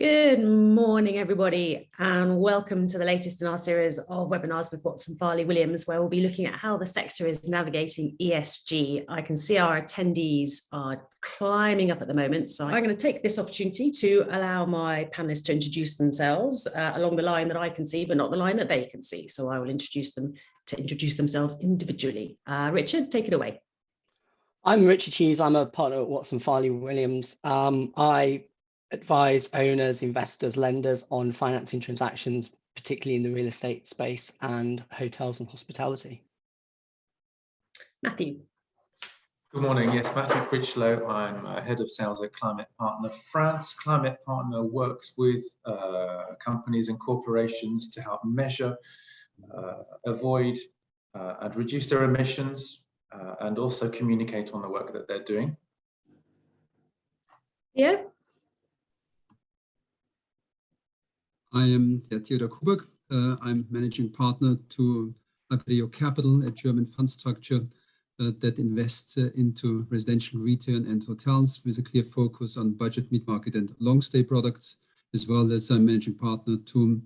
Good morning, everybody, and welcome to the latest in our series of webinars with Watson Farley Williams, where we'll be looking at how the sector is navigating ESG. I can see our attendees are climbing up at the moment, so I'm going to take this opportunity to allow my panelists to introduce themselves along the line that I can see, but not the line that they can see. So I will introduce them to introduce themselves individually. Richard, take it away. I'm Richard Hughes. I'm a partner at Watson Farley Williams. I advise owners, investors, lenders on financing transactions, particularly in the real estate space and hotels and hospitality. Matthew. Good morning. Yes, Matthew Critchlow. I'm head of sales at ClimatePartner France. ClimatePartner works with companies and corporations to help measure, avoid, and reduce their emissions, and also communicate on the work that they're doing. Yeah. I am Theodor Kubek. I'm managing partner to Ecological Capital, a German fund structure that invests into residential, retail, and hotels with a clear focus on budget, mid-market, and long-stay products, as well as I'm managing partner to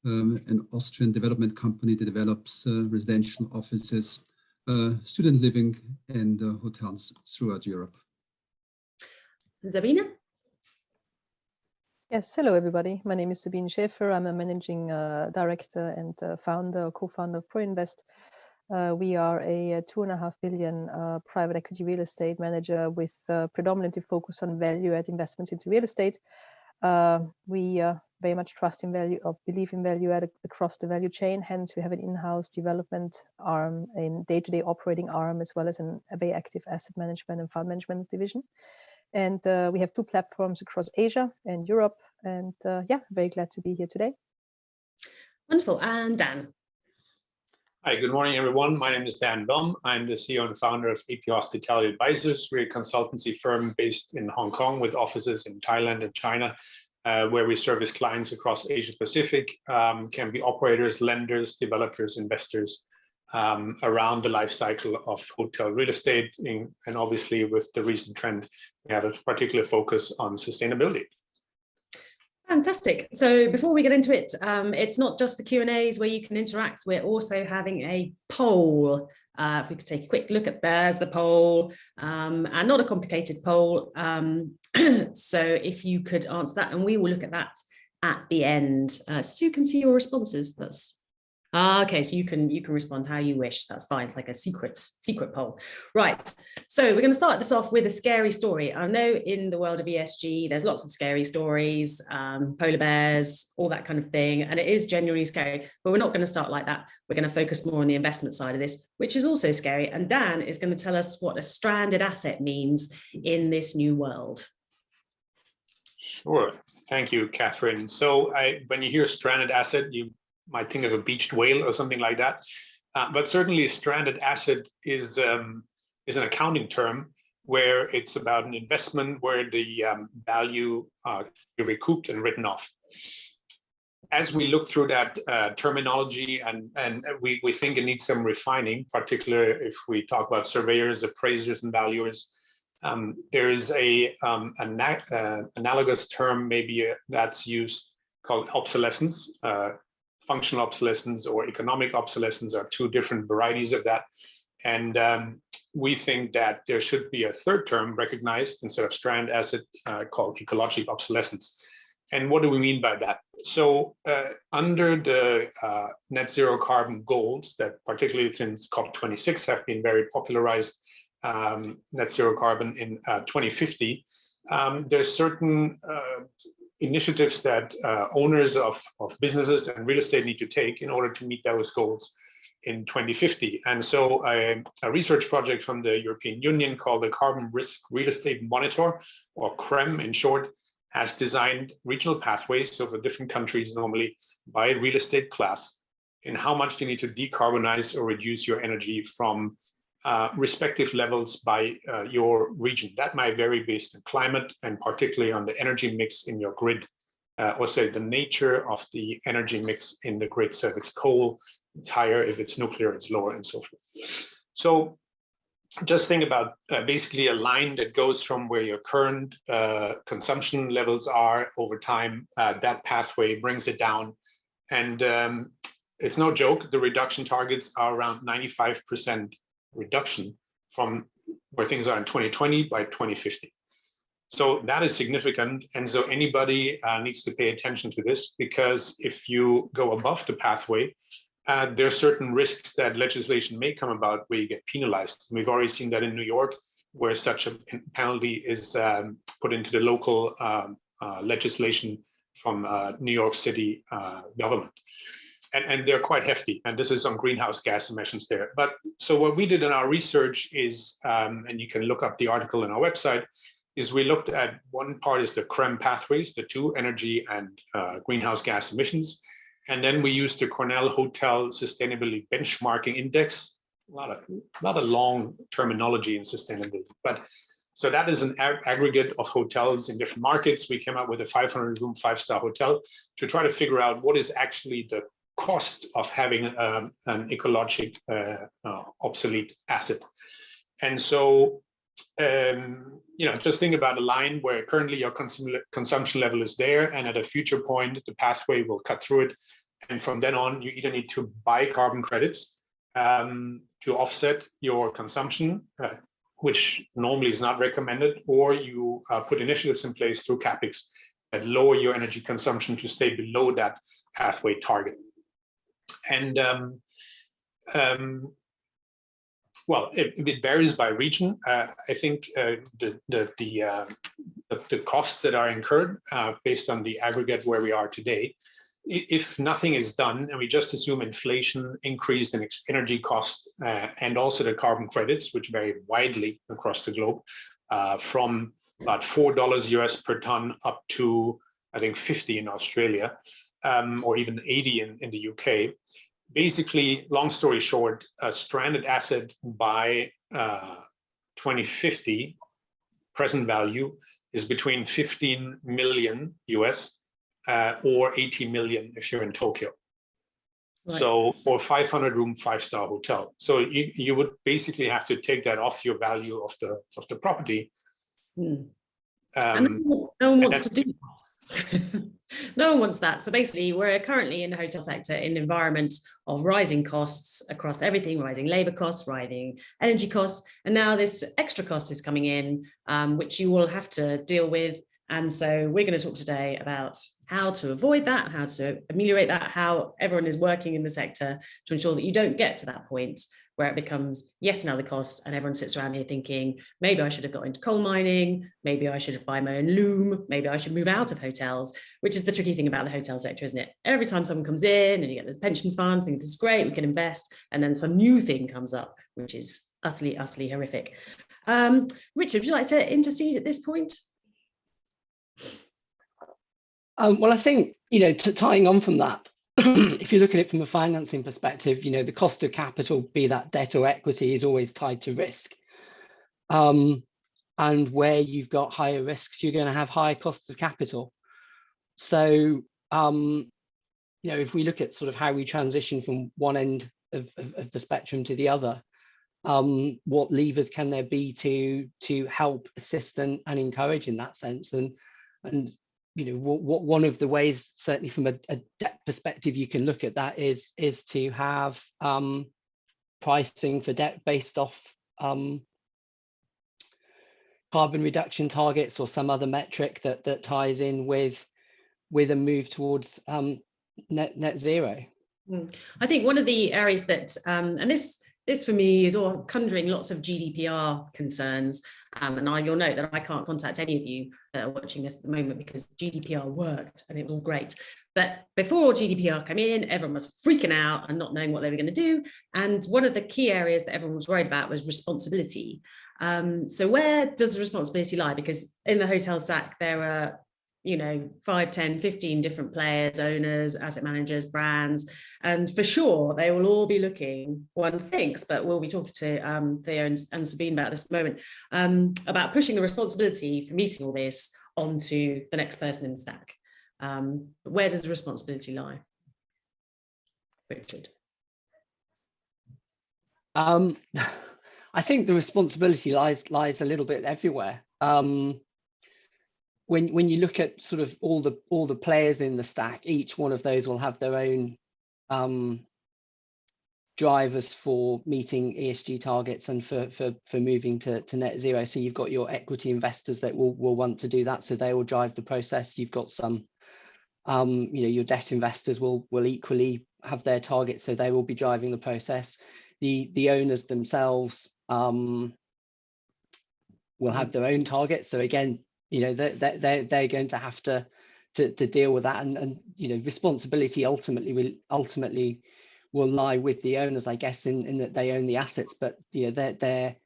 an Austrian development company that develops residential offices, student living, and hotels throughout Europe. Sabine. Yes, hello everybody. My name is Sabine Schaffer. I'm a managing director and co-founder of ProInvest. We are a 2.5 billion private equity real estate manager with predominantly focus on value-add investments into real estate. We very much trust in value, or believe in value-add across the value chain. Hence, we have an in-house development arm, a day-to-day operating arm, as well as a very active asset management and fund management division. And we have 2 platforms across Asia and Europe. And yeah, very glad to be here today. Wonderful. And Dan. Hi, good morning, everyone. My name is Dan Voellm. I'm the CEO and founder of AP Hospitality Advisors. We're a consultancy firm based in Hong Kong with offices in Thailand and China, where we service clients across Asia Pacific, can be operators, lenders, developers, investors, around the life cycle of hotel real estate. And obviously with the recent trend, we have a particular focus on sustainability. Fantastic. So before we get into it, it's not just the Q&As where you can interact. We're also having a poll. If we could take a quick look at there's the poll, and not a complicated poll. So if you could answer that, and we will look at that at the end, so you can see your responses. That's okay, so you can respond how you wish. That's fine. It's like a secret poll. Right. So we're going to start this off with a scary story. I know in the world of ESG, there's lots of scary stories, polar bears, all that kind of thing. And it is genuinely scary, but we're not going to start like that. We're going to focus more on the investment side of this, which is also scary. And Dan is going to tell us what a stranded asset means in this new world. Sure. Thank you, Catherine. So when you hear stranded asset, you might think of a beached whale or something like that. But certainly a stranded asset is an accounting term where it's about an investment where the value is recouped and written off. As we look through that terminology, and we think it needs some refining, particularly if we talk about surveyors, appraisers, and valuers. There is a analogous term maybe that's used called obsolescence. Functional obsolescence or economic obsolescence are 2 different varieties of that. And we think that there should be a third term recognized instead of stranded asset called ecological obsolescence. And what do we mean by that? So under the net zero carbon goals that particularly since COP26 have been very popularized, net zero carbon in 2050, there's certain initiatives that owners of businesses and real estate need to take in order to meet those goals in 2050. And so a research project from the European Union called the Carbon Risk Real Estate Monitor, or CREM in short, has designed regional pathways, so for different countries normally by real estate class, in how much you need to decarbonize or reduce your energy from respective levels by your region. That might vary based on climate and particularly on the energy mix in your grid, or say the nature of the energy mix in the grid. So if it's coal, it's higher. If it's nuclear, it's lower, and so forth. So just think about basically a line that goes from where your current consumption levels are over time. That pathway brings it down. And it's no joke, the reduction targets are around 95% reduction from where things are in 2020 by 2050. So that is significant. And so anybody needs to pay attention to this, because if you go above the pathway, there are certain risks that legislation may come about where you get penalized. We've already seen that in New York, where such a penalty is put into the local legislation from New York City government. And they're quite hefty. And this is on greenhouse gas emissions there. But so what we did in our research is, and you can look up the article on our website, is we looked at one part is the CREM pathways, the two, energy and greenhouse gas emissions. And then we used the Cornell Hotel Sustainability Benchmarking Index. A lot of long terminology in sustainability. But so that is an aggregate of hotels in different markets. We came up with a 500-room, 5-star hotel to try to figure out what is actually the cost of having an ecological obsolete asset. And so, just think about a line where currently your consumption level is there, and at a future point, the pathway will cut through it. And from then on, you either need to buy carbon credits to offset your consumption, which normally is not recommended, or you put initiatives in place through CapEx that lower your energy consumption to stay below that pathway target. And well, it varies by region. I think the costs that are incurred based on the aggregate where we are today, if nothing is done and we just assume inflation, increase in energy costs, and also the carbon credits, which vary widely across the globe, from about $4 US per ton up to, I think, 50 in Australia, or even 80 in the UK. Basically, long story short, a stranded asset by 2050, present value is between 15 million US or 80 million if you're in Tokyo. Right. So, or 500-room, 5-star hotel. So you would basically have to take that off your value of the property. And no one wants to do that. No one wants that. So basically, we're currently in the hotel sector in an environment of rising costs across everything, rising labor costs, rising energy costs. And now this extra cost is coming in, which you will have to deal with. And so we're going to talk today about how to avoid that, how to ameliorate that, how everyone is working in the sector to ensure that you don't get to that point where it becomes yet another cost and everyone sits around here thinking, maybe I should have got into coal mining, maybe I should buy my own loom, maybe I should move out of hotels, which is the tricky thing about the hotel sector, isn't it? Every time someone comes in and you get those pension funds, think this is great, we can invest, and then some new thing comes up, which is utterly, utterly horrific. Richard, would you like to intercede at this point? Well, I think, tying on from that, if you look at it from a financing perspective, the cost of capital, be that debt or equity, is always tied to risk. And where you've got higher risks, you're going to have higher costs of capital. So, if we look at sort of how we transition from one end of the spectrum to the other, what levers can there be to help assist and encourage in that sense? And what one of the ways, certainly from a debt perspective, you can look at that is to have pricing for debt based off carbon reduction targets or some other metric that ties in with a move towards net zero. I think one of the areas that, and this for me is all conjuring lots of GDPR concerns. And you'll note that I can't contact any of you that are watching this at the moment because GDPR worked and it was all great. But before GDPR came in, everyone was freaking out and not knowing what they were going to do. And one of the key areas that everyone was worried about was responsibility. So where does the responsibility lie? Because in the hotel SAC, there are 5, 10, 15 different players, owners, asset managers, brands, and for sure they will all be looking, one thinks, but we'll be talking to Theo and Sabine about this moment, about pushing the responsibility for meeting all this onto the next person in the stack. Where does the responsibility lie? Richard? I think the responsibility lies a little bit everywhere. When you look at sort of all the players in the stack, each one of those will have their own drivers for meeting ESG targets and for moving to net zero. So you've got your equity investors that will want to do that, so they will drive the process. You've got some your debt investors will equally have their targets, so they will be driving the process. The owners themselves will have their own targets, so again, they're going to have to deal with that, and responsibility ultimately will lie with the owners, I guess, in that they own the assets, but they're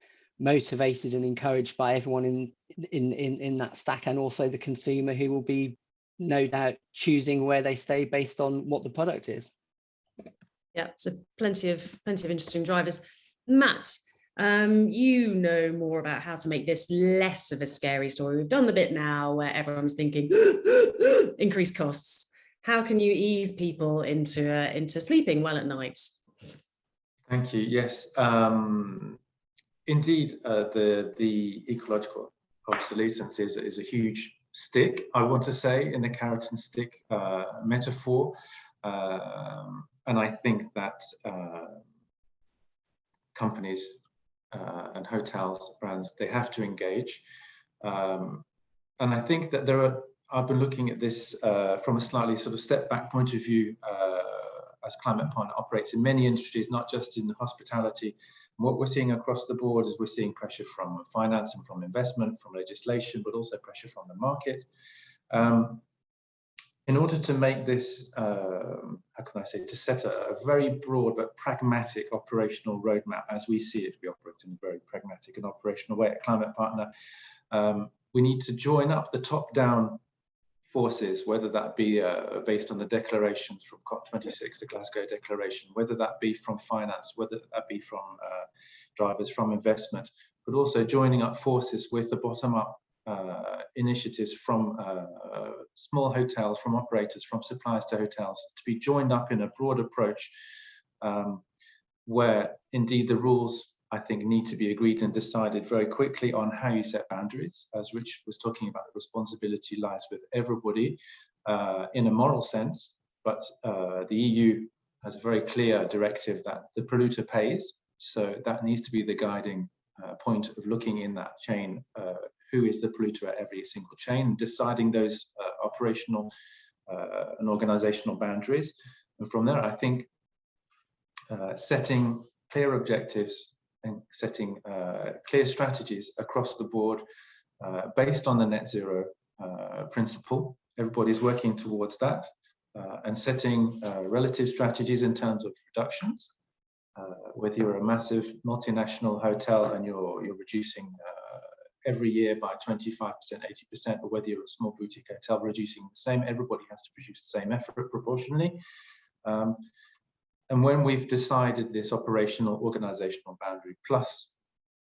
motivated and encouraged by everyone in that stack, and also the consumer, who will be no doubt choosing where they stay based on what the product is. Yeah, so plenty of interesting drivers. Matt, you know more about how to make this less of a scary story. We've done the bit now where everyone's thinking increased costs. How can you ease people into sleeping well at night? Thank you. Yes, indeed, the ecological obsolescence is a huge stick, I want to say, in the carrot and stick metaphor, and I think that companies and hotels, brands, they have to engage, and I think that I've been looking at this from a slightly sort of step back point of view, as ClimatePartner operates in many industries, not just in hospitality. And what we're seeing across the board is we're seeing pressure from finance and from investment, from legislation, but also pressure from the market. In order to make this, how can I say, to set a very broad but pragmatic operational roadmap as we see it, we operate in a very pragmatic and operational way at ClimatePartner. We need to join up the top-down forces, whether that be based on the declarations from COP26, the Glasgow Declaration, whether that be from finance, whether that be from drivers, from investment, but also joining up forces with the bottom-up initiatives from small hotels, from operators, from suppliers to hotels, to be joined up in a broad approach where indeed the rules, I think, need to be agreed and decided very quickly on how you set boundaries. As Rich was talking about, the responsibility lies with everybody in a moral sense, but the EU has a very clear directive that the polluter pays. So that needs to be the guiding point of looking in that chain, who is the polluter at every single chain, and deciding those operational and organizational boundaries. And from there, I think setting clear objectives and setting clear strategies across the board based on the net zero principle. Everybody's working towards that, and setting relative strategies in terms of reductions. Whether you're a massive multinational hotel and you're reducing every year by 25%, 80%, or whether you're a small boutique hotel reducing the same, everybody has to produce the same effort proportionally. And when we've decided this operational organizational boundary plus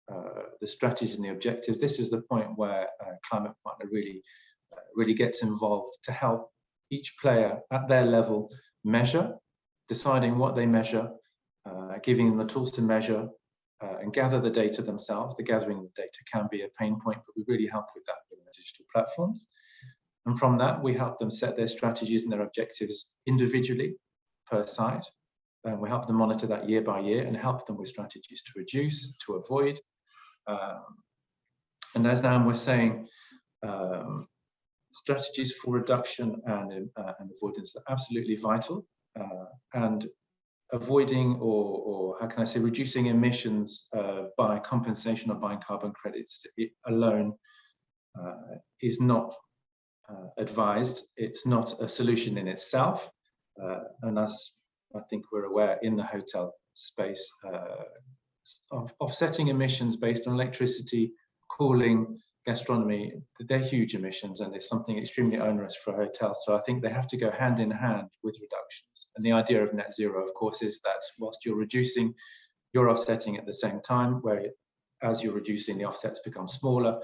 the strategies and the objectives, this is the point where ClimatePartner really gets involved to help each player at their level measure, deciding what they measure, giving them the tools to measure and gather the data themselves. The gathering of the data can be a pain point, but we really help with that with the digital platforms. And from that, we help them set their strategies and their objectives individually per site. And we help them monitor that year by year and help them with strategies to reduce, to avoid. And as Nam was saying, strategies for reduction and avoidance are absolutely vital. And avoiding or how can I say, reducing emissions by compensation or buying carbon credits alone is not advised. It's not a solution in itself. And as I think we're aware in the hotel space, offsetting emissions based on electricity, cooling, gastronomy, they're huge emissions, and it's something extremely onerous for hotels. So I think they have to go hand in hand with reductions. And the idea of net zero, of course, is that whilst you're reducing, you're offsetting at the same time, where as you're reducing, the offsets become smaller,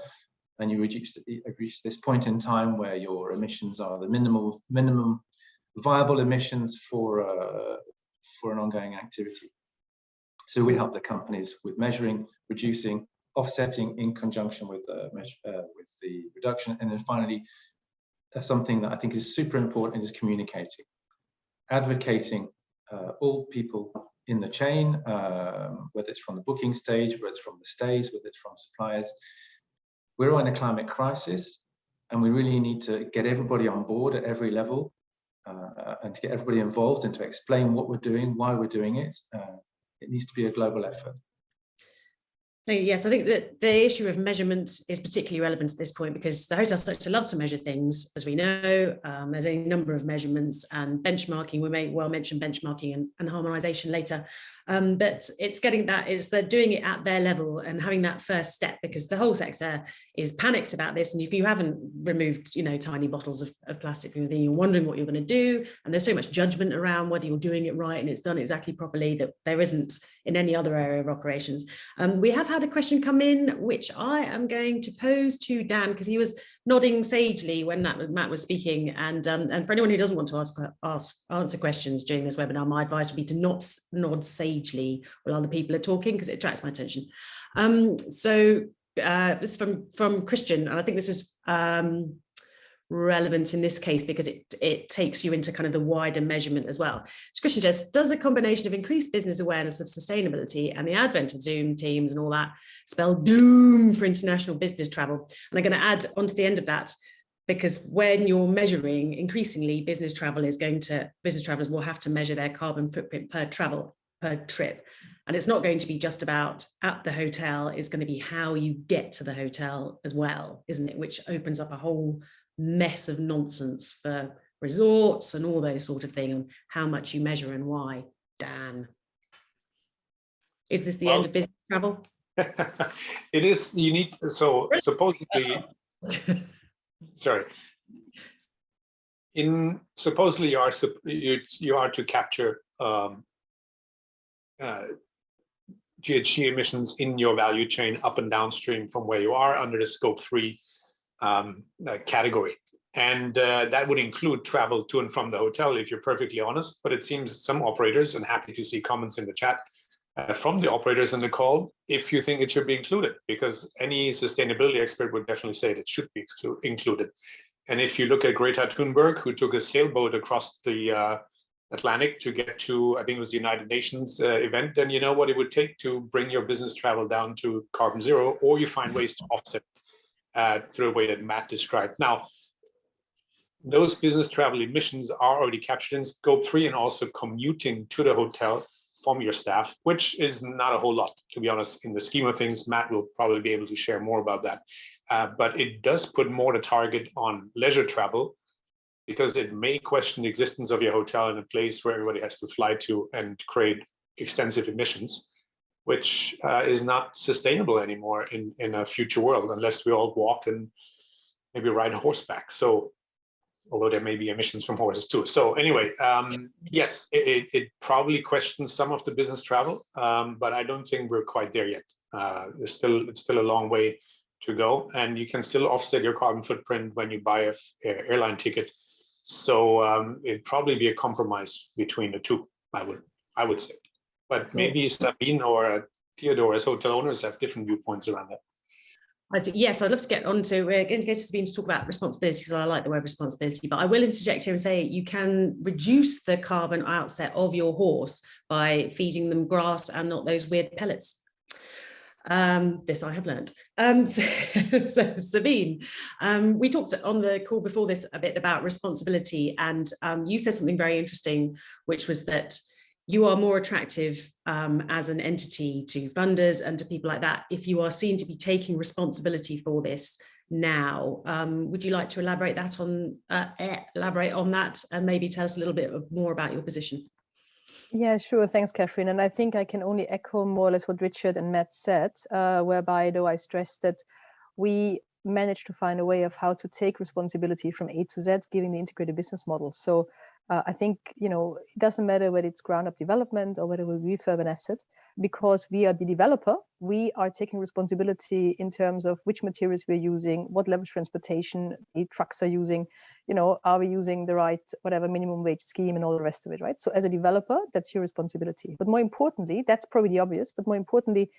and you reach this point in time where your emissions are the minimum viable emissions for an ongoing activity. So we help the companies with measuring, reducing, offsetting in conjunction with the reduction. And then finally, something that I think is super important is communicating, advocating all people in the chain, whether it's from the booking stage, whether it's from the stays, whether it's from suppliers. We're in a climate crisis, and we really need to get everybody on board at every level, and to get everybody involved and to explain what we're doing, why we're doing it. It needs to be a global effort. Yes, I think that the issue of measurement is particularly relevant at this point because the hotel sector loves to measure things, as we know. There's a number of measurements and benchmarking. We may well mention benchmarking and harmonisation later. But it's getting that is they're doing it at their level and having that first step, because the whole sector is panicked about this. And if you haven't removed, tiny bottles of plastic from your thing, you're wondering what you're going to do. And there's so much judgment around whether you're doing it right and it's done exactly properly that there isn't in any other area of operations. We have had a question come in, which I am going to pose to Dan, because he was nodding sagely when Matt was speaking. And for anyone who doesn't want to answer questions during this webinar, my advice would be to not nod sagely while other people are talking, because it attracts my attention. So this is from Christian, and I think this is relevant in this case because it takes you into kind of the wider measurement as well. So Christian says, does a combination of increased business awareness of sustainability and the advent of Zoom, Teams and all that spell doom for international business travel? And I'm going to add onto the end of that, because when you're measuring, increasingly business travelers will have to measure their carbon footprint per trip. And it's not going to be just about at the hotel, it's going to be how you get to the hotel as well, isn't it? Which opens up a whole mess of nonsense for resorts and all those sort of things, and how much you measure and why. Dan, is this the end of business travel? It is. You need, so supposedly sorry, supposedly you are to capture GHG emissions in your value chain up and downstream from where you are under the scope 3 category. And that would include travel to and from the hotel, if you're perfectly honest. But it seems some operators, and happy to see comments in the chat from the operators in the call, if you think it should be included, because any sustainability expert would definitely say it should be included. And if you look at Greta Thunberg, who took a sailboat across the Atlantic to get to, I think it was the United Nations event, then you know what it would take to bring your business travel down to carbon zero, or you find ways to offset through a way that Matt described. Now, those business travel emissions are already captured in scope 3 and also commuting to the hotel from your staff, which is not a whole lot, to be honest, in the scheme of things. Matt will probably be able to share more about that. But it does put more the target on leisure travel, because it may question the existence of your hotel in a place where everybody has to fly to and create extensive emissions, which is not sustainable anymore in a future world, unless we all walk and maybe ride horseback. So, although there may be emissions from horses too. So anyway, yes, it probably questions some of the business travel, but I don't think we're quite there yet. It's still a long way to go, and you can still offset your carbon footprint when you buy an airline ticket. So it'd probably be a compromise between the two, I would say. But maybe Sabine or Theodore as hotel owners have different viewpoints around that. Yes, I'd love to get on to, we're going to go to Sabine to talk about responsibility, because I like the word responsibility, but I will interject here and say you can reduce the carbon outset of your horse by feeding them grass and not those weird pellets. This I have learned. So Sabine, we talked on the call before this a bit about responsibility, and you said something very interesting, which was that you are more attractive as an entity to funders and to people like that if you are seen to be taking responsibility for this now. Would you like to elaborate on that and maybe tell us a little bit more about your position? Yeah, sure. Thanks, Catherine. And I think I can only echo more or less what Richard and Matt said, whereby though I stressed that we managed to find a way of how to take responsibility from A to Z, given the integrated business model. So I think, it doesn't matter whether it's ground up development or whether we refurb an asset, because we are the developer, we are taking responsibility in terms of which materials we're using, what level of transportation the trucks are using, are we using the right, whatever, minimum wage scheme and all the rest of it, right? So as a developer, that's your responsibility. But more importantly, that's probably the obvious, but more importantly,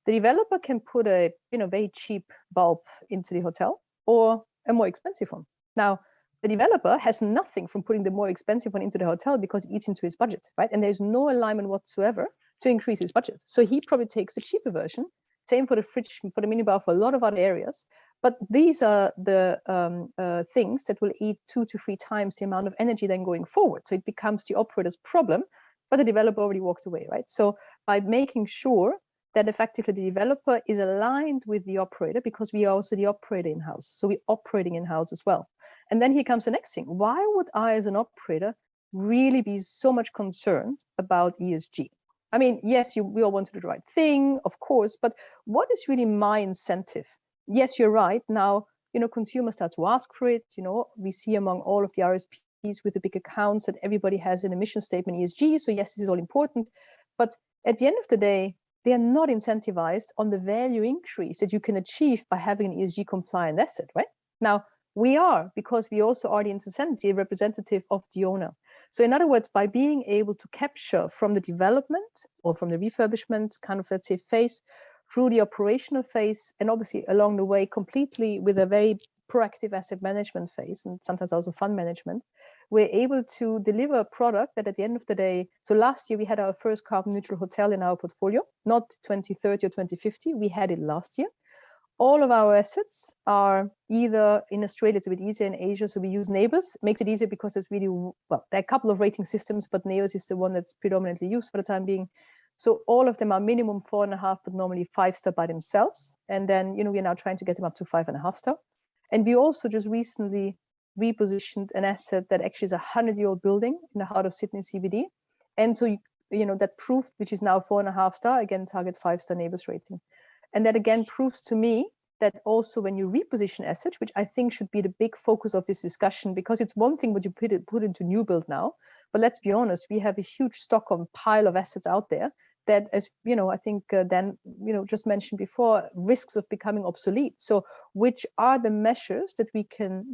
the developer can put a, very cheap bulb into the hotel or a more expensive one. Now, the developer has nothing from putting the more expensive one into the hotel because it eats into his budget, right? And there's no alignment whatsoever to increase his budget. So he probably takes the cheaper version. Same for the fridge, for the minibar, for a lot of other areas. But these are the things that will eat 2 to 3 times the amount of energy then going forward. So it becomes the operator's problem, but the developer already walked away, right? So by making sure that effectively the developer is aligned with the operator, because we are also the operator in-house. So we're operating in-house as well. And then here comes the next thing. Why would I, as an operator, really be so much concerned about ESG? I mean, yes, we all want to do the right thing, of course, but what is really my incentive? Yes, you're right. Now, consumers start to ask for it. We see among all of the RSPs with the big accounts that everybody has an emission statement ESG. So yes, this is all important. But at the end of the day, they are not incentivized on the value increase that you can achieve by having an ESG compliant asset, right? Now, we are, because we also are the incentive representative of the owner. So in other words, by being able to capture from the development or from the refurbishment kind of, let's say, phase through the operational phase, and obviously along the way completely with a very proactive asset management phase and sometimes also fund management, we're able to deliver a product that at the end of the day, so last year we had our first carbon neutral hotel in our portfolio, not 2030 or 2050, we had it last year. All of our assets are either in Australia, it's a bit easier, in Asia, so we use Neighbours. Makes it easier because it's really, well, there are a couple of rating systems, but Neighbours is the one that's predominantly used for the time being. So all of them are minimum 4.5, but normally 5-star by themselves. And then, we're now trying to get them up to 5.5 star. And we also just recently repositioned an asset that actually is a 100-year-old building in the heart of Sydney CBD. And so, that proof, which is now 4.5 star, again, target 5-star Neighbours rating. And that again proves to me that also when you reposition assets, which I think should be the big focus of this discussion, because it's one thing what you put into new build now, but let's be honest, we have a huge stock of pile of assets out there that, as I think Dan just mentioned before, risks of becoming obsolete. So which are the measures that we can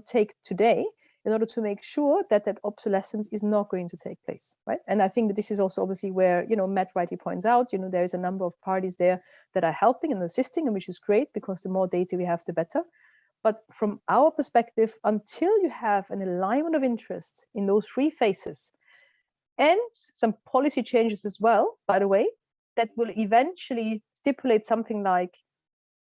take today in order to make sure that that obsolescence is not going to take place, right? And I think that this is also obviously where, Matt rightly points out, there is a number of parties there that are helping and assisting, and which is great because the more data we have, the better. But from our perspective, until you have an alignment of interest in those 3 phases and some policy changes as well, by the way, that will eventually stipulate something like,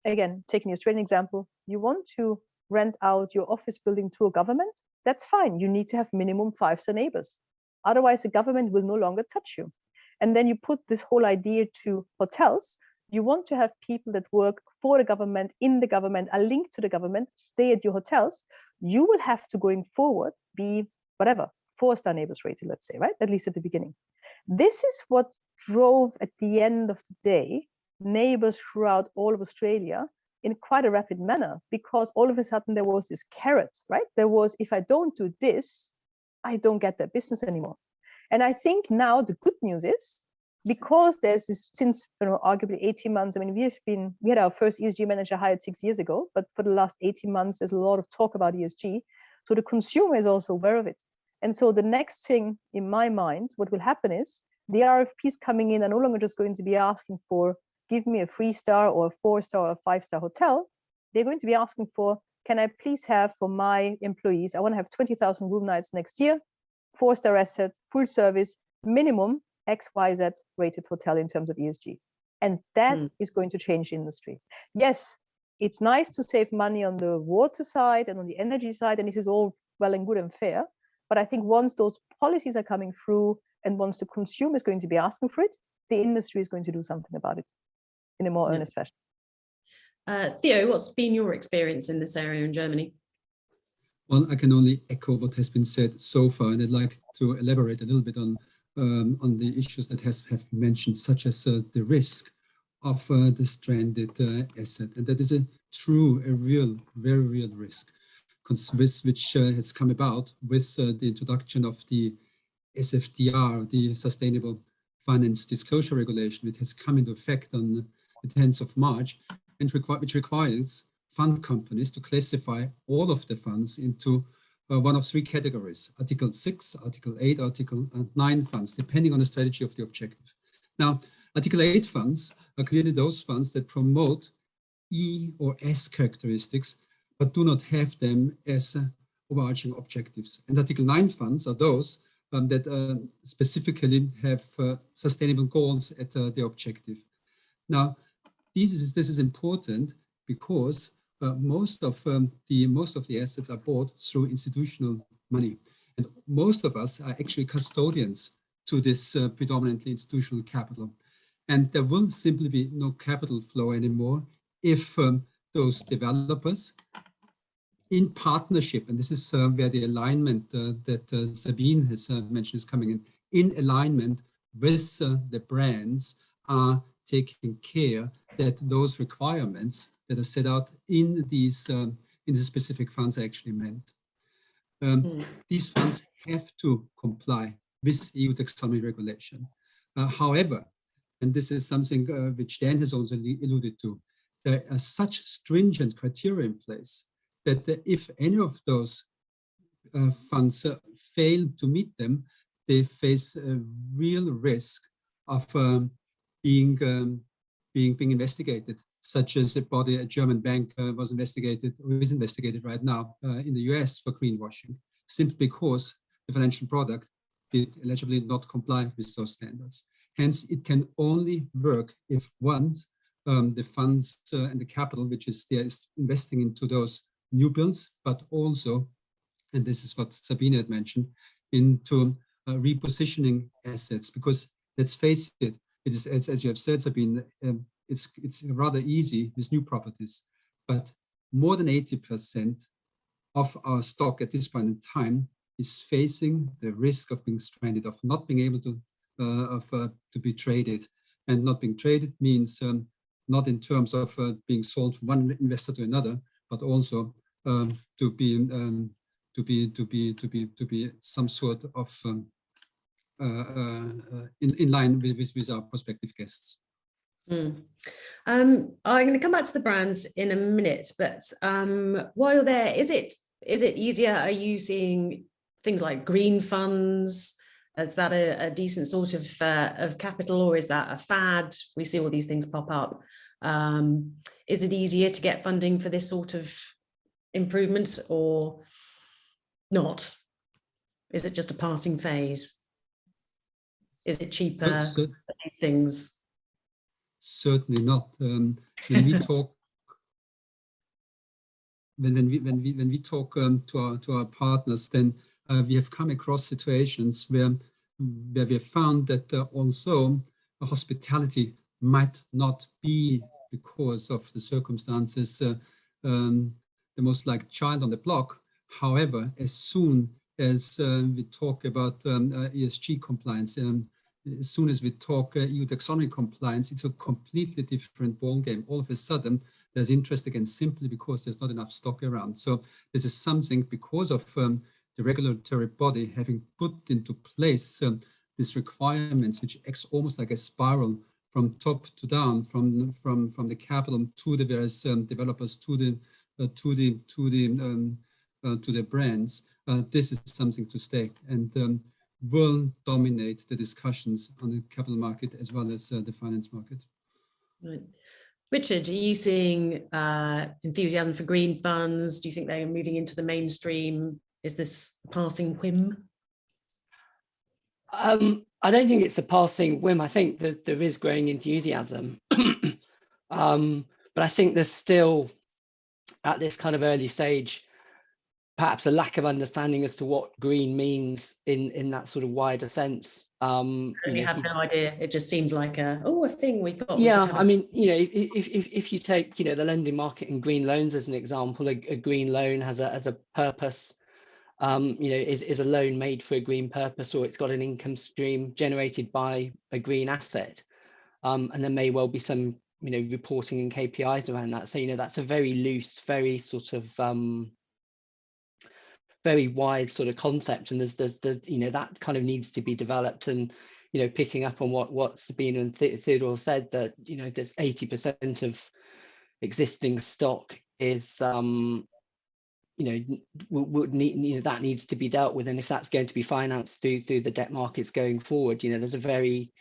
again, taking the Australian example, you want to rent out your office building to a government, that's fine. You need to have minimum 5-star Neighbours. Otherwise, the government will no longer touch you. And then you put this whole idea to hotels. You want to have people that work for the government, in the government, are linked to the government, stay at your hotels. You will have to, going forward, be whatever, 4-star Neighbours rated, let's say, right? At least at the beginning. This is what drove, at the end of the day, Neighbours throughout all of Australia in quite a rapid manner, because all of a sudden there was this carrot, right? There was, if I don't do this, I don't get that business anymore. And I think now the good news is, because there's this, since arguably 18 months, I mean, we had our first ESG manager hired 6 years ago, but for the last 18 months, there's a lot of talk about ESG. So the consumer is also aware of it. And so the next thing in my mind, what will happen is the RFPs coming in are no longer just going to be asking for, give me a 3-star or a 4-star or a 5-star hotel. They're going to be asking for, can I please have for my employees, I want to have 20,000 room nights next year, 4-star asset, full service, minimum XYZ rated hotel in terms of ESG. And that is going to change the industry. Yes, it's nice to save money on the water side and on the energy side, and this is all well and good and fair. But I think once those policies are coming through and once the consumer is going to be asking for it, the industry is going to do something about it in a more earnest fashion. Theo, what's been your experience in this area in Germany? Well, I can only echo what has been said so far, and I'd like to elaborate a little bit on the issues that have been mentioned, such as the risk of the stranded asset. And that is a real, very real risk, which has come about with the introduction of the SFDR, the Sustainable Finance Disclosure Regulation, which has come into effect on the 10th of March, and which requires fund companies to classify all of the funds into one of three categories: Article 6, Article 8, Article 9 funds, depending on the strategy of the objective. Now, Article 8 funds are clearly those funds that promote E or S characteristics, but do not have them as overarching objectives. And Article 9 funds are those that specifically have sustainable goals at the objective. Now, this is important because most of the assets are bought through institutional money, and most of us are actually custodians to this predominantly institutional capital. And there will simply be no capital flow anymore if those developers, in partnership, and this is where the alignment that Sabine has mentioned is coming in alignment with the brands, are taking care that those requirements that are set out in these specific funds are actually meant. These funds have to comply with EU taxonomy regulation. However, and this is something which Dan has also alluded to, there are such stringent criteria in place that if any of those funds fail to meet them, they face a real risk of being investigated, such as a German bank was investigated, or is investigated right now in the US for greenwashing, simply because the financial product did allegedly not comply with those standards. Hence, it can only work if once the funds and the capital which is there is investing into those new builds, but also, and this is what Sabine had mentioned, into repositioning assets. Because let's face it, it is, as you have said, Sabine, it's rather easy with new properties, but more than 80% of our stock at this point in time is facing the risk of being stranded, of not being able to be traded. And not being traded means not in terms of being sold from one investor to another, but also to be some sort of in line with our prospective guests. I'm going to come back to the brands in a minute, but while you're there, is it easier? Are you seeing things like green funds? Is that a decent sort of capital, or is that a fad? We see all these things pop up. Is it easier to get funding for this sort of improvement or not? Is it just a passing phase? Is it cheaper for these things? Certainly not. When we talk to our partners, then we have come across situations where we have found that also hospitality might not be, because of the circumstances, the most like child on the block. However, as soon as we talk about ESG compliance, as soon as we talk EU taxonomy compliance, it's a completely different ballgame. All of a sudden, there's interest again, simply because there's not enough stock around. So this is something, because of the regulatory body having put into place these requirements, which acts almost like a spiral from top to down, from the capital to the various developers to the brands. This is something to stay, and will dominate the discussions on the capital market as well as the finance market. Right. Richard, are you seeing enthusiasm for green funds? Do you think they're moving into the mainstream? Is this a passing whim? I don't think it's a passing whim. I think that there is growing enthusiasm. But I think there's still, at this kind of early stage, perhaps a lack of understanding as to what green means in that sort of wider sense. You have no idea. It just seems like a thing we've got. Yeah, I mean, if you take the lending market and green loans as an example, a green loan has a purpose. Is a loan made for a green purpose, or it's got an income stream generated by a green asset, and there may well be some reporting and KPIs around that. So that's a very loose, very sort of very wide sort of concept, and there's that kind of needs to be developed. And picking up on what Sabine and Theodore said, that there's 80% of existing stock is would need, that needs to be dealt with, and if that's going to be financed through the debt markets going forward, there's a very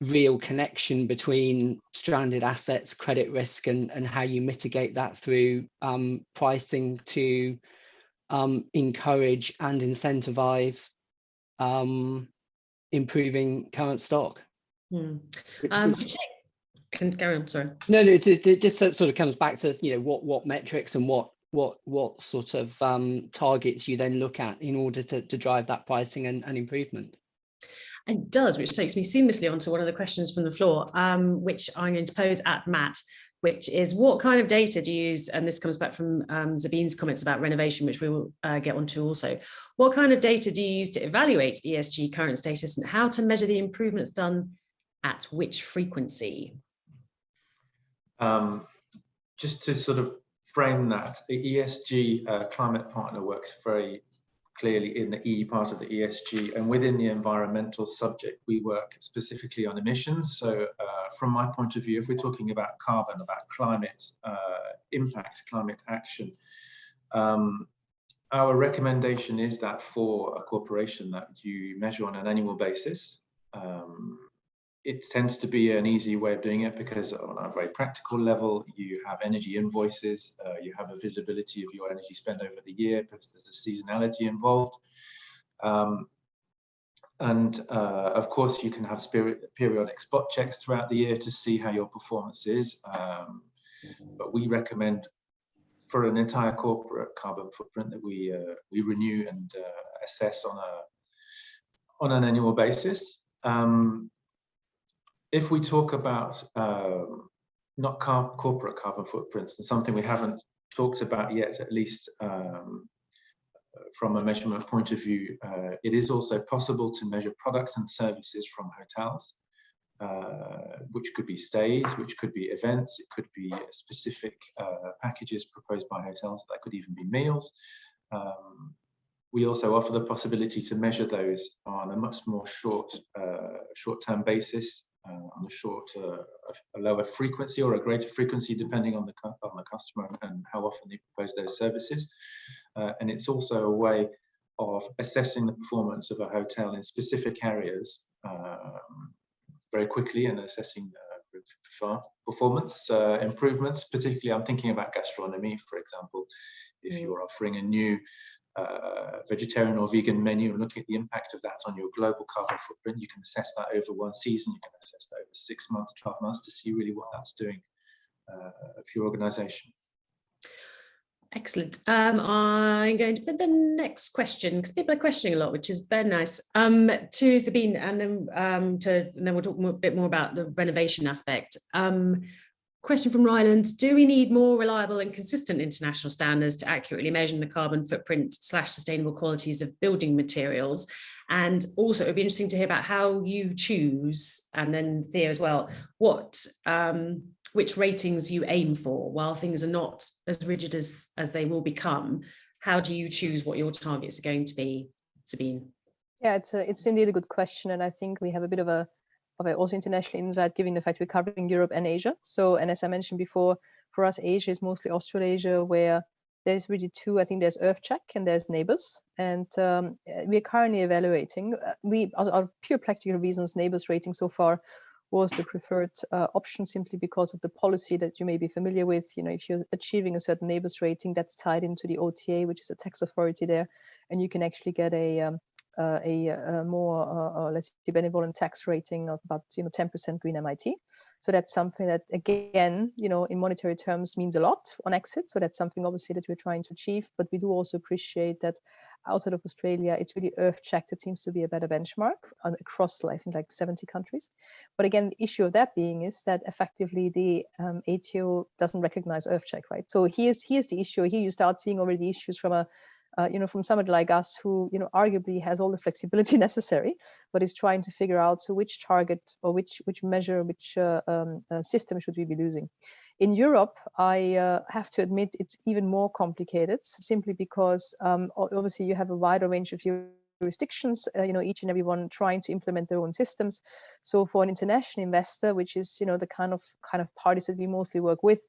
real connection between stranded assets, credit risk, and how you mitigate that through pricing to encourage and incentivize improving current stock. Can carry on, sorry. No, it just sort of comes back to what metrics and what sort of targets you then look at in order to drive that pricing and improvement. It does, which takes me seamlessly onto one of the questions from the floor, which I'm going to pose at Matt, which is what kind of data do you use? And this comes back from Sabine's comments about renovation, which we will get onto also. What kind of data do you use to evaluate ESG current status, and how to measure the improvements done at which frequency? Just to sort of frame that, the ESG ClimatePartner works very clearly in the E part of the ESG, and within the environmental subject, we work specifically on emissions. So from my point of view, if we're talking about carbon, about climate impact, climate action, our recommendation is that for a corporation that you measure on an annual basis. It tends to be an easy way of doing it because on a very practical level, you have energy invoices, you have a visibility of your energy spend over the year because there's a seasonality involved. Of course, you can have periodic spot checks throughout the year to see how your performance is. But we recommend for an entire corporate carbon footprint that we renew and assess on an annual basis. If we talk about not corporate carbon footprints, and something we haven't talked about yet, at least from a measurement point of view, it is also possible to measure products and services from hotels, which could be stays, which could be events, it could be specific packages proposed by hotels, that could even be meals. We also offer the possibility to measure those on a much more short-term basis, on a lower frequency or a greater frequency, depending on the customer and how often they propose those services. And it's also a way of assessing the performance of a hotel in specific areas very quickly and assessing performance improvements. Particularly, I'm thinking about gastronomy, for example. If you're offering a new vegetarian or vegan menu and looking at the impact of that on your global carbon footprint, you can assess that over one season, you can assess that over 6 months, 12 months to see really what that's doing for your organization. Excellent. I'm going to put the next question, because people are questioning a lot, which is very nice, to Sabine, and then we'll talk a bit more about the renovation aspect. Question from Ryland: do we need more reliable and consistent international standards to accurately measure the carbon footprint / sustainable qualities of building materials? And also, it would be interesting to hear about how you choose, and then Theo as well, which ratings you aim for while things are not as rigid as they will become. How do you choose what your targets are going to be, Sabine? Yeah, it's indeed a good question, and I think we have a bit of a also international insight, given the fact we're covering Europe and Asia. So, and as I mentioned before, for us, Asia is mostly Australasia, where there's really two. I think there's EarthCheck and there's Neighbours, and we're currently evaluating. Our pure practical reasons, Neighbours rating so far was the preferred option, simply because of the policy that you may be familiar with. If you're achieving a certain Neighbours rating, that's tied into the OTA, which is a tax authority there, and you can actually get a more let's say benevolent tax rating of about 10% green MIT. So that's something that, again, in monetary terms means a lot on exit. So that's something obviously that we're trying to achieve. But we do also appreciate that outside of Australia, it's really EarthCheck that seems to be a better benchmark across, I think, like 70 countries. But again, the issue of that being is that effectively the ATO doesn't recognize EarthCheck, right? So here's the issue. Here you start seeing already issues from from somebody like us who, arguably has all the flexibility necessary, but is trying to figure out, so which target or which measure, which system should we be using? In Europe, I have to admit it's even more complicated, simply because obviously you have a wider range of jurisdictions, each and every one trying to implement their own systems. So for an international investor, which is, the kind of parties that we mostly work with,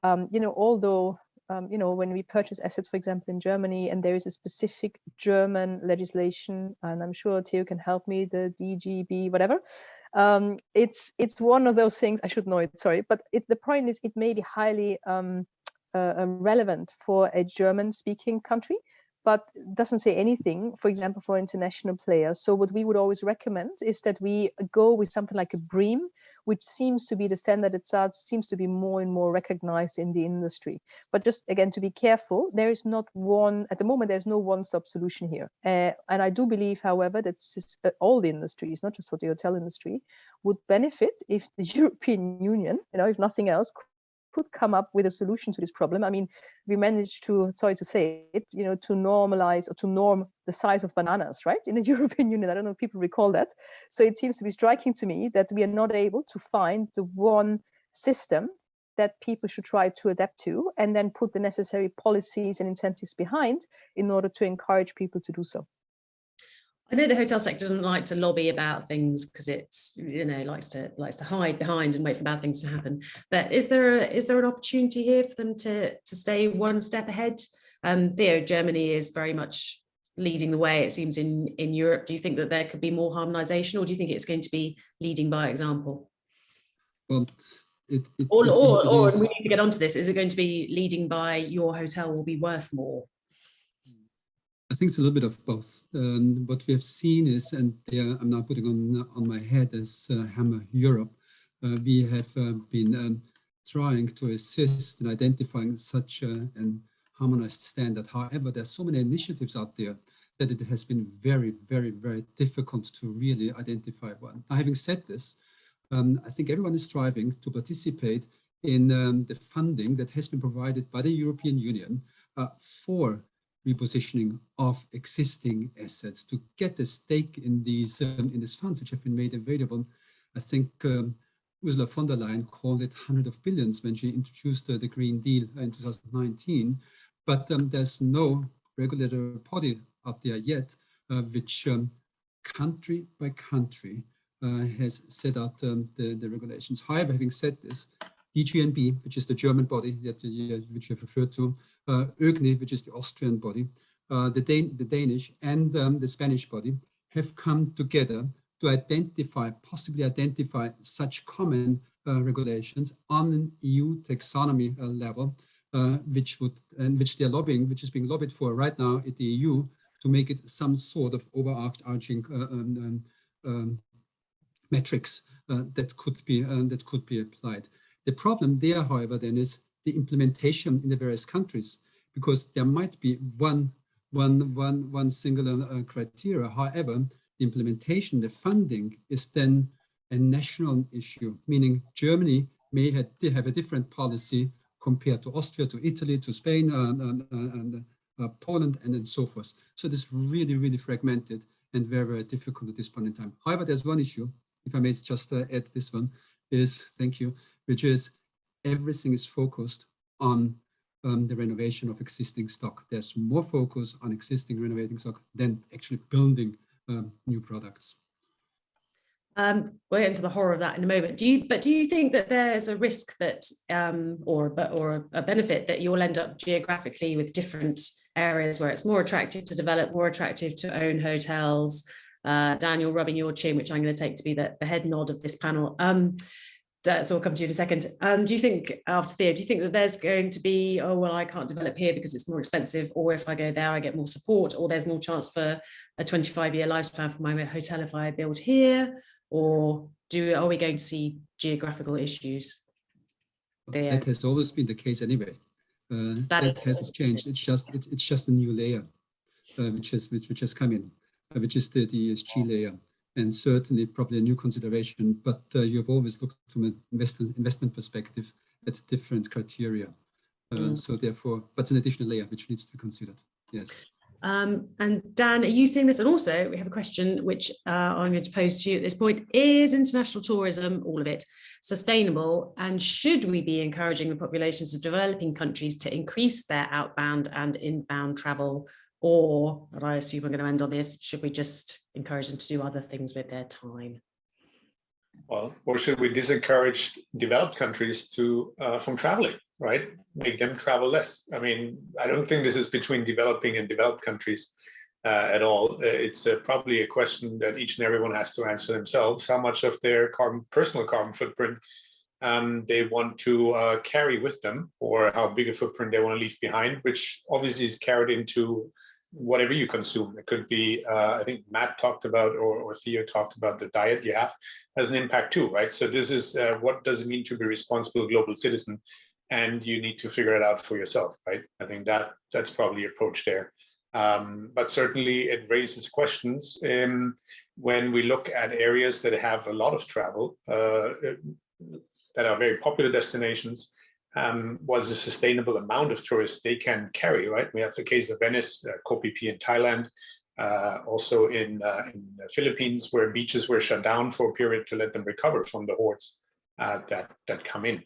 although when we purchase assets, for example, in Germany, and there is a specific German legislation, and I'm sure Theo can help me, the DGB, whatever. It's one of those things, I should know it, sorry, but the point is it may be highly relevant for a German-speaking country, but doesn't say anything, for example, for international players. So what we would always recommend is that we go with something like a BREEAM, which seems to be the standard itself, seems to be more and more recognized in the industry. But just again, to be careful, there is not one, at the moment, there's no one-stop solution here. And I do believe, however, that all the industries, not just for the hotel industry, would benefit if the European Union, if nothing else, could come up with a solution to this problem. I mean, we managed to, sorry to say it, to normalize or to norm the size of bananas, right? In the European Union, I don't know if people recall that. So it seems to be striking to me that we are not able to find the one system that people should try to adapt to and then put the necessary policies and incentives behind in order to encourage people to do so. I know the hotel sector doesn't like to lobby about things because it's, likes to hide behind and wait for bad things to happen. But is there an opportunity here for them to stay one step ahead? Theo, Germany is very much leading the way, it seems, in Europe. Do you think that there could be more harmonization, or do you think it's going to be leading by example? Well, or we need to get onto this. Is it going to be leading by your hotel will be worth more? I think it's a little bit of both. What we have seen is, and there I'm now putting on my head as Hammer Europe, we have been trying to assist in identifying such an harmonized standard. However, there's so many initiatives out there that it has been very, very, very difficult to really identify one. Now, having said this, I think everyone is striving to participate in the funding that has been provided by the European Union for repositioning of existing assets to get a stake in these funds which have been made available. I think Ursula von der Leyen called it hundreds of billions when she introduced the Green Deal in 2019. But there's no regulatory body out there yet which country by country has set out the regulations. However, having said this, DGNB, which is the German body that which you've referred to, ÖGNI, which is the Austrian body, the Danish and the Spanish body have come together to possibly identify such common regulations on an EU taxonomy level, which they're lobbying, which is being lobbied for right now at the EU to make it some sort of overarching metrics that could be applied. The problem there, however, then is the implementation in the various countries, because there might be one single criteria. However, the implementation, the funding is then a national issue, meaning Germany may have a different policy compared to Austria, to Italy, to Spain, and Poland, and so forth. So it is really, really fragmented and very, very difficult at this point in time. However, there's one issue, if I may just add this one, which is everything is focused on the renovation of existing stock. There's more focus on existing renovating stock than actually building new products. We'll get into the horror of that in a moment. Do you think that there's a risk that, or a benefit that you'll end up geographically with different areas where it's more attractive to develop, more attractive to own hotels? Daniel, rubbing your chin, which I'm going to take to be the head nod of this panel. So I'll come to you in a second. Do you think, after Theo, do you think that there's going to be, oh, well, I can't develop here because it's more expensive, or if I go there, I get more support, or there's more chance for a 25-year lifespan for my hotel if I build here? Or are we going to see geographical issues there? That has always been the case anyway. That hasn't changed. It's just a new layer which has come in, which is the ESG layer, and certainly probably a new consideration. But you have always looked from an investment perspective at different criteria. So therefore, but it's an additional layer which needs to be considered. Yes. And Dan, are you seeing this? And also, we have a question which I'm going to pose to you at this point. Is international tourism, all of it, sustainable? And should we be encouraging the populations of developing countries to increase their outbound and inbound travel? Or, and I assume we're going to end on this, should we just encourage them to do other things with their time? Well, or should we disencourage developed countries from traveling? right? Make them travel less. I mean, I don't think this is between developing and developed countries at all. It's probably a question that each and everyone has to answer themselves. How much of their personal carbon footprint they want to carry with them, or how big a footprint they want to leave behind, which obviously is carried into whatever you consume. It could be, I think Matt talked about, or Theo talked about, the diet you have has an impact too, right? So this is what does it mean to be a responsible global citizen, and you need to figure it out for yourself, right? I think that's probably the approach there. But certainly it raises questions when we look at areas that have a lot of travel, that are very popular destinations. What is the sustainable amount of tourists they can carry, right? We have the case of Venice, Koh Phi Phi in Thailand, also in the Philippines, where beaches were shut down for a period to let them recover from the hordes that come in.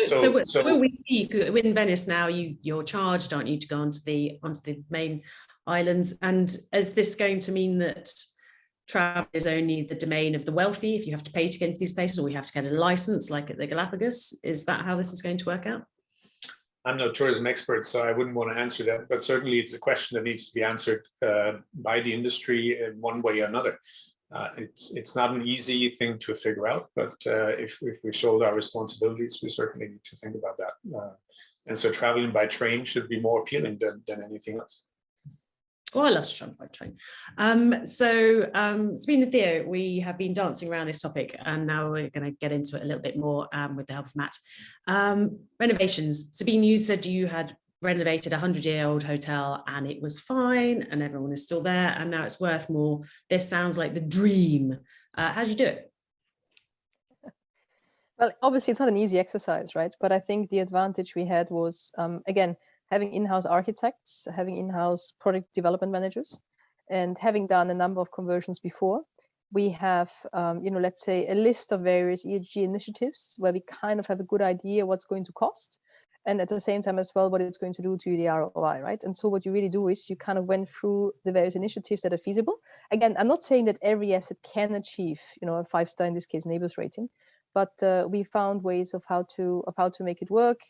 So when we see in Venice now, you're charged, aren't you, to go onto the main islands? And is this going to mean that travel is only the domain of the wealthy if you have to pay to get into these places, or we have to get a license like at the Galapagos? Is that how this is going to work out? I'm no tourism expert, so I wouldn't want to answer that, but certainly it's a question that needs to be answered by the industry in one way or another. It's not an easy thing to figure out, but if we shoulder our responsibilities, we certainly need to think about that. And so traveling by train should be more appealing than anything else. Oh, I love to travel by train. Sabine and Theo, we have been dancing around this topic, and now we're going to get into it a little bit more with the help of Matt. Renovations. Sabine, you said you had renovated a 100-year-old hotel and it was fine and everyone is still there and now it's worth more. This sounds like the dream. How did you do it? Well, obviously it's not an easy exercise, right? But I think the advantage we had was, again, having in-house architects, having in-house product development managers, and having done a number of conversions before. We have, let's say a list of various ESG initiatives where we kind of have a good idea what's going to cost, and at the same time as well, what it's going to do to the ROI, right? And so what you really do is you kind of went through the various initiatives that are feasible. Again, I'm not saying that every asset can achieve, a 5-star, in this case, neighbors rating, but we found ways of how to make it work.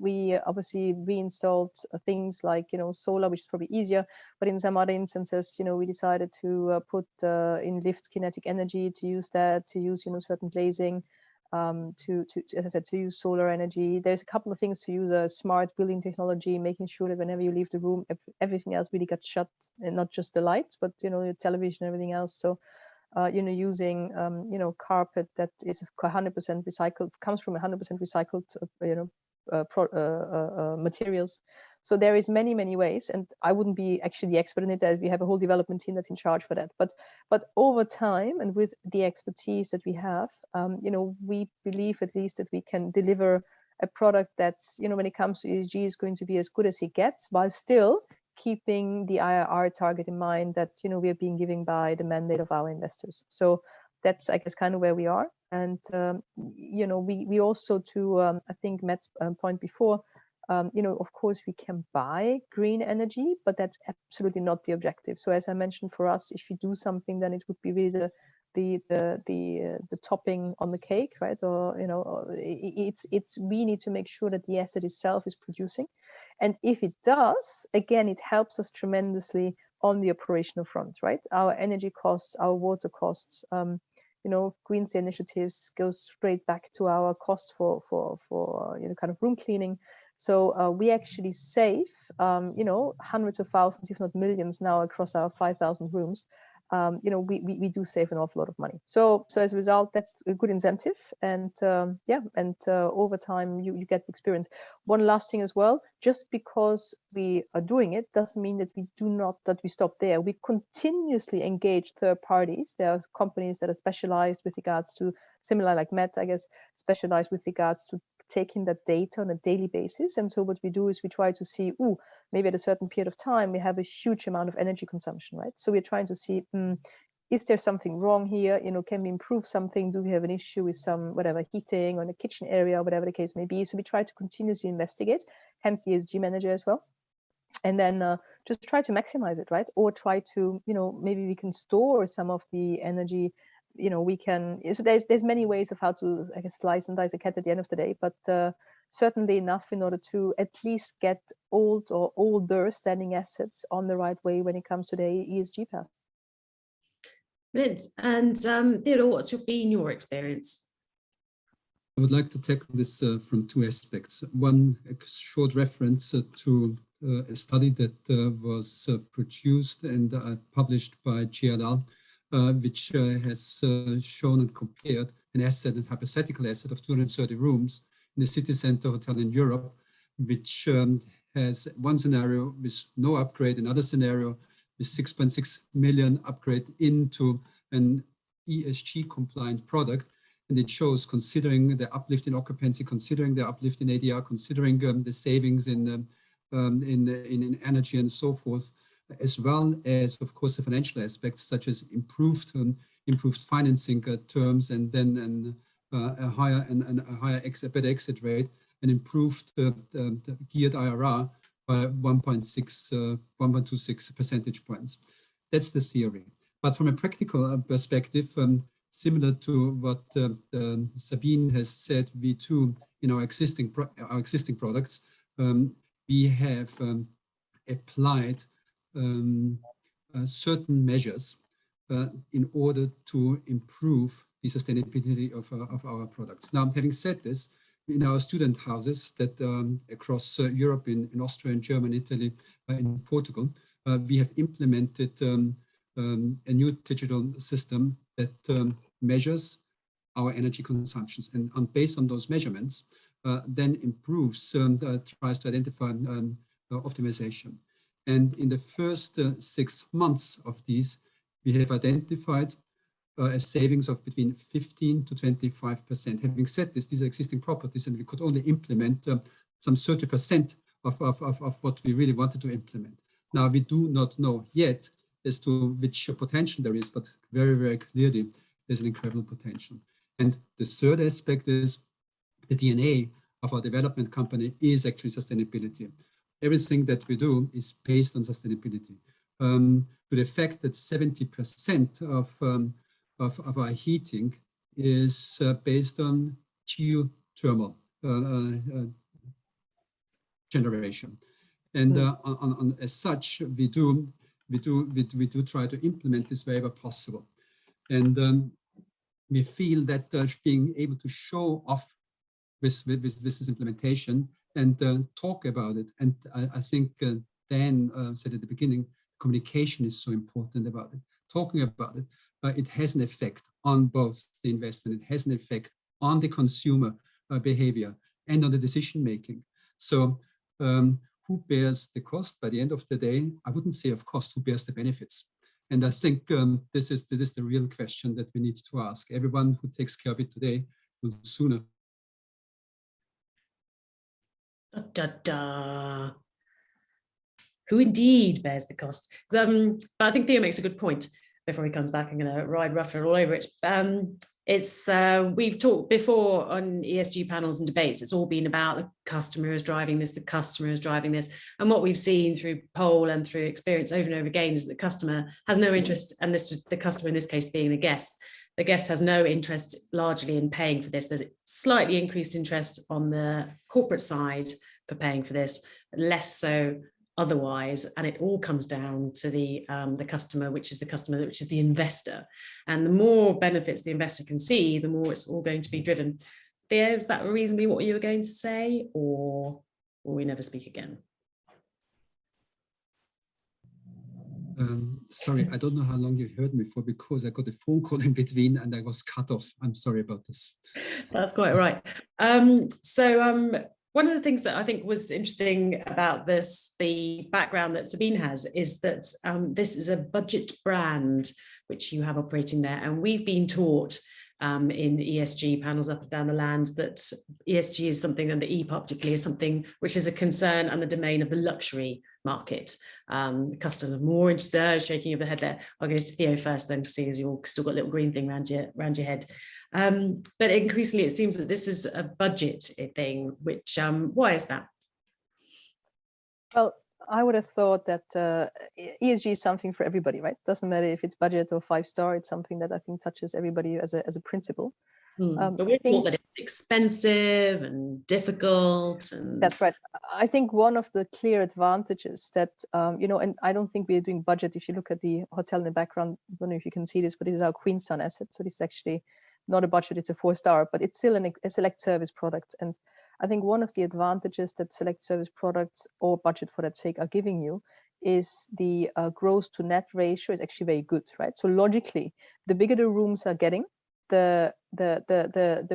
We obviously reinstalled things like, solar, which is probably easier, but in some other instances, we decided to put in lift kinetic energy, to use that, to use, certain glazing, as I said, to use solar energy. There's a couple of things to use a smart building technology, making sure that whenever you leave the room, everything else really got shut, and not just the lights, but your television and everything else. So using carpet that is 100% recycled, comes from 100% recycled materials. So there is many ways, and I wouldn't be actually the expert in it, as we have a whole development team that's in charge for that. But over time, and with the expertise that we have, we believe at least that we can deliver a product that's, when it comes to ESG, is going to be as good as it gets, while still keeping the IRR target in mind that we are being given by the mandate of our investors. So that's, I guess, kind of where we are. And we also, to I think Matt's point before, of course we can buy green energy, but that's absolutely not the objective. So as I mentioned, for us, if you do something, then it would be really the topping on the cake, right? Or we need to make sure that the asset itself is producing, and if it does, again, it helps us tremendously on the operational front, right? Our energy costs, our water costs, green stay initiatives goes straight back to our cost for kind of room cleaning. So we actually save hundreds of thousands, if not millions, now across our 5,000 rooms. We do save an awful lot of money. So as a result, that's a good incentive, and over time you get the experience. One last thing as well, just because we are doing it doesn't mean that we stop there. We continuously engage third parties. There are companies that are specialized with regards to, similar like Matt, I guess, specialized with regards to taking that data on a daily basis. And so what we do is we try to see, maybe at a certain period of time, we have a huge amount of energy consumption, right? So we're trying to see, is there something wrong here? Can we improve something? Do we have an issue with some, whatever, heating or in the kitchen area, whatever the case may be? So we try to continuously investigate, hence the ESG manager as well. And then just try to maximize it, right? Or try to, maybe we can store some of the energy. We can, so there's many ways of how to, I guess, slice and dice a cat at the end of the day, but certainly enough in order to at least get old or older standing assets on the right way when it comes to the ESG path. Brilliant. And Theodore, what's been your experience? I would like to tackle this from two aspects. One, a short reference to a study that was produced and published by GLL, which has shown and compared an asset, a hypothetical asset of 230 rooms in the city center hotel in Europe, which has one scenario with no upgrade, another scenario with 6.6 million upgrade into an ESG compliant product. And it shows, considering the uplift in occupancy, considering the uplift in ADR, considering the savings in energy and so forth, as well as, of course, the financial aspects such as improved financing terms, and then a higher better exit rate, and improved geared IRR by 1.26 percentage points. That's the theory. But from a practical perspective, similar to what Sabine has said, we too, in our existing products, we have applied certain measures in order to improve the sustainability of our products. Now, having said this, in our student houses that across Europe, in Austria, in Germany, Italy, in Portugal, we have implemented a new digital system that measures our energy consumptions, and based on those measurements, then improves, tries to identify optimization. And in the first 6 months of these, we have identified a savings of between 15 to 25%. Having said this, these are existing properties, and we could only implement some 30% of what we really wanted to implement. Now, we do not know yet as to which potential there is, but very, very clearly, there's an incredible potential. And the third aspect is the DNA of our development company is actually sustainability. Everything that we do is based on sustainability. To the fact that 70% of our heating is based on geothermal generation, and as such, we do try to implement this wherever possible, and we feel that being able to show off with this implementation and talk about it, and I think Dan said at the beginning, communication is so important about it. Talking about it, it has an effect on both the investment, it has an effect on the consumer behavior and on the decision making. So who bears the cost? By the end of the day, I wouldn't say of cost, who bears the benefits? And I think this is the real question that we need to ask. Everyone who takes care of it today will sooner. Who indeed bears the cost? But I think Theo makes a good point. Before he comes back, I'm going to ride rougher all over it. We've talked before on ESG panels and debates. It's all been about the customer is driving this, the customer is driving this. And what we've seen through poll and through experience over and over again is that the customer has no interest, and this was the customer in this case being the guest. The guest has no interest largely in paying for this. There's slightly increased interest on the corporate side for paying for this, less so otherwise, and it all comes down to the customer, which is the investor. And the more benefits the investor can see, the more it's all going to be driven. Theo, is that reasonably what you were going to say, or will we never speak again? Sorry, I don't know how long you heard me for, because I got a phone call in between and I was cut off. I'm sorry about this. That's quite right. One of the things that I think was interesting about this, the background that Sabine has, is that this is a budget brand which you have operating there. And we've been taught in ESG panels up and down the land that ESG is something, and the E part particularly is something which is a concern and the domain of the luxury market. The customers are more interested, shaking of the head there. I'll go to Theo first then, to see as you've still got a little green thing around your head. But increasingly it seems that this is a budget thing, which, why is that? Well, I would have thought that ESG is something for everybody, right? Doesn't matter if it's budget or 5-star, it's something that I think touches everybody as a principle. But we're taught that it's expensive and difficult. And that's right. I think one of the clear advantages that, you know, and I don't think we're doing budget. If you look at the hotel in the background, I don't know if you can see this, but this is our Queenstown asset. So this is actually not a budget, it's a 4-star, but it's still a select service product. And I think one of the advantages that select service products or budget for that sake are giving you is the gross to net ratio is actually very good, right? So logically, the bigger the rooms are getting, the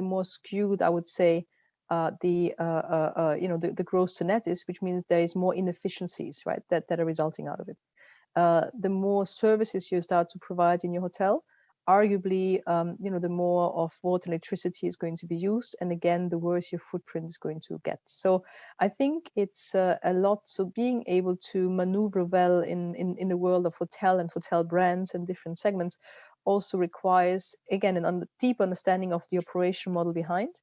more skewed, I would say, you know, the gross to net is, which means there is more inefficiencies, right, that are resulting out of it. The more services you start to provide in your hotel, arguably, you know, the more of water and electricity is going to be used, and again, the worse your footprint is going to get. So I think it's a lot. So being able to maneuver well in the world of hotel and hotel brands and different segments also requires, again, a deep understanding of the operation model behind,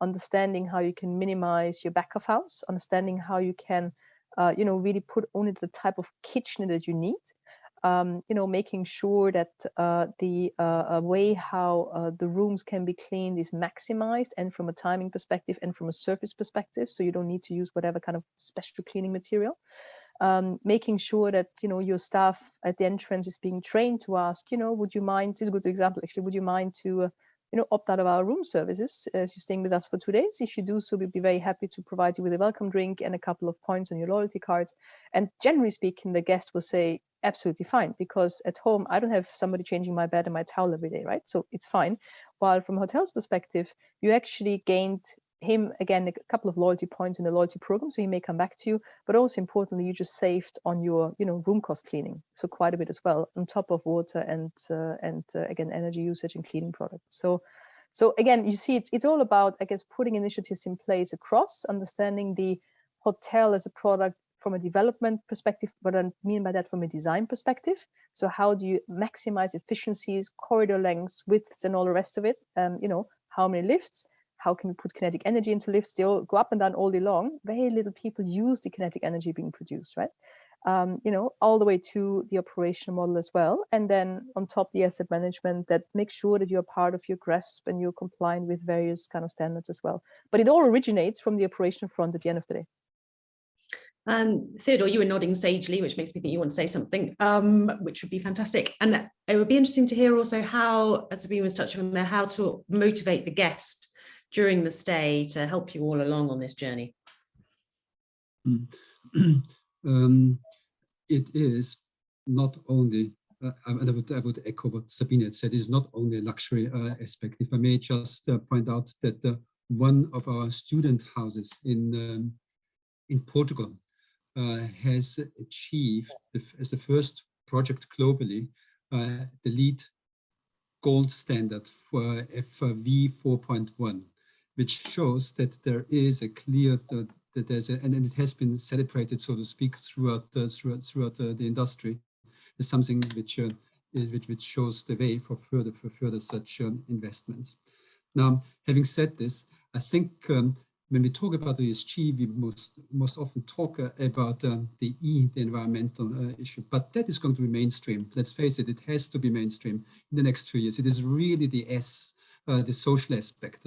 understanding how you can minimize your back of house, understanding how you can, you know, really put only the type of kitchen that you need. You know, making sure that the way how the rooms can be cleaned is maximized, and from a timing perspective and from a surface perspective, so you don't need to use whatever kind of special cleaning material. Making sure that, you know, your staff at the entrance is being trained to ask, you know, would you mind, this is a good example actually, would you mind to you know, opt out of our room services as you're staying with us for 2 days? If you do so, we'd be very happy to provide you with a welcome drink and a couple of points on your loyalty card. And generally speaking, the guest will say absolutely fine, because at home I don't have somebody changing my bed and my towel every day, right? So it's fine. While from a hotel's perspective, you actually gained him again a couple of loyalty points in the loyalty program, so he may come back to you, but also importantly, you just saved on your, you know, room cost cleaning, so quite a bit as well, on top of water and again, energy usage and cleaning products. So again, you see, it's all about, I guess, putting initiatives in place across, understanding the hotel as a product from a development perspective, what I mean by that from a design perspective. So how do you maximize efficiencies, corridor lengths, widths, and all the rest of it? You know, how many lifts? How can we put kinetic energy into lifts? They all go up and down all day long. Very little people use the kinetic energy being produced, right? You know, all the way to the operational model as well. And then on top, the asset management that makes sure that you're part of your GRESB and you're compliant with various kind of standards as well. But it all originates from the operational front at the end of the day. Theodore, you were nodding sagely, which makes me think you want to say something, which would be fantastic. And it would be interesting to hear also how, as Sabine was touching on there, how to motivate the guest during the stay to help you all along on this journey. It is not only, and I would echo what Sabine had said, it is not only a luxury aspect. If I may just point out that one of our student houses in Portugal has achieved, as the first project globally, the LEED gold standard for FV 4.1, which shows that there is a clear, that there's a, and it has been celebrated, so to speak, throughout the industry. Is something which shows the way for further such investments. Now, having said this, I think when we talk about ESG, we most often talk about the E, the environmental issue, but that is going to be mainstream. Let's face it, it has to be mainstream in the next few years. It is really the S, the social aspect,